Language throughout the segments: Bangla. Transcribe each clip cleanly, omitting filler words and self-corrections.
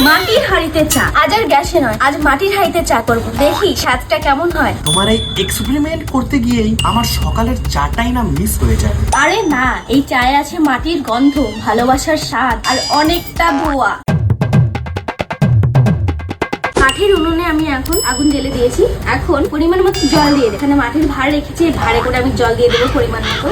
মাটির হাঁড়িতে চা। আজ আর গ্যাসে নয়, আজ মাটির হাঁড়িতে চা করব। দেখি স্বাদটা কেমন হয়। তোমার এই এক্সপেরিমেন্ট করতে গিয়েই আমার সকালের চাটাই না মিস হয়ে যাবে। আরে না, এই চায়ে আছে মাটির গন্ধ, ভালোবাসার স্বাদ আর অনেকটা ধোঁয়া। কাঠের উনুনে আমি এখন আগুন জ্বেলে দিয়েছি। এখন পরিমাণ মতো জল দিয়ে দেব। এখানে মাটির ভাঁড় রেখেছি, ভাঁড়ে করে আমি জল দিয়ে দেবো পরিমাণ মতো।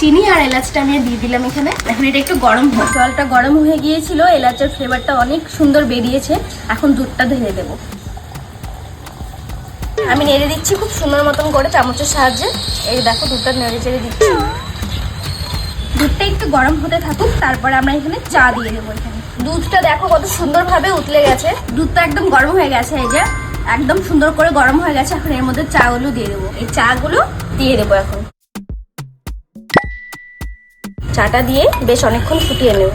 চিনি আর এলাচটা আমি দিয়ে দিলাম এখানে। এখন এটা একটু গরম হোক। জলটা গরম হয়ে গিয়েছিল, এলাচের ফ্লেভারটা অনেক সুন্দর বেরিয়েছে। এখন দুধটা ঢেলে দেবো। আমি নেড়ে দিচ্ছি খুব সুন্দর মতন করে চামচের সাহায্যে। এই দেখো দুধটা নেড়ে চেড়ে দিচ্ছি। দুধটা একটু গরম হতে থাকুক, তারপরে আমরা এখানে চা দিয়ে দেবো। এখানে দুধটা দেখো কত সুন্দরভাবে উতলে গেছে। দুধটা একদম গরম হয়ে গেছে, এই যে একদম সুন্দর করে গরম হয়ে গেছে। এখন এর মধ্যে চাগুলো দিয়ে দেবো। এই চাগুলো দিয়ে দেবো। এখন চাটা দিয়ে বেশ অনেকক্ষণ ফুটিয়ে নেব।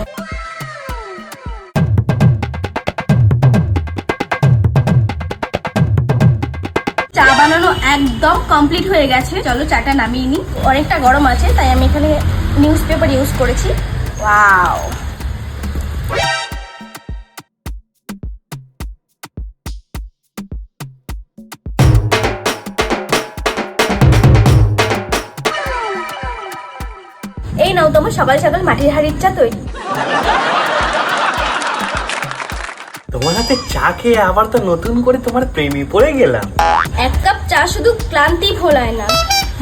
চা বানানো একদম কমপ্লিট হয়ে গেছে। চলো চাটা নামিয়ে নিই। অনেকটা গরম আছে, তাই আমি এখানে নিউজ পেপার ইউজ করেছি। ওয়াও, এই নাও তোমার সকাল সকাল মাটির হাঁড়ির চা তৈরি। তোমার হাতে চা খেয়ে আবার তো নতুন করে তোমার প্রেমে পড়ে গেলাম। এক কাপ চা শুধু ক্লান্তি ভোলায় না,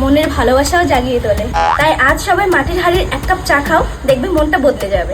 মনের ভালোবাসাও জাগিয়ে তোলে। তাই আজ সবাই মাটির হাঁড়ির এক কাপ চা খাও, দেখবে মনটা বদলে যাবে।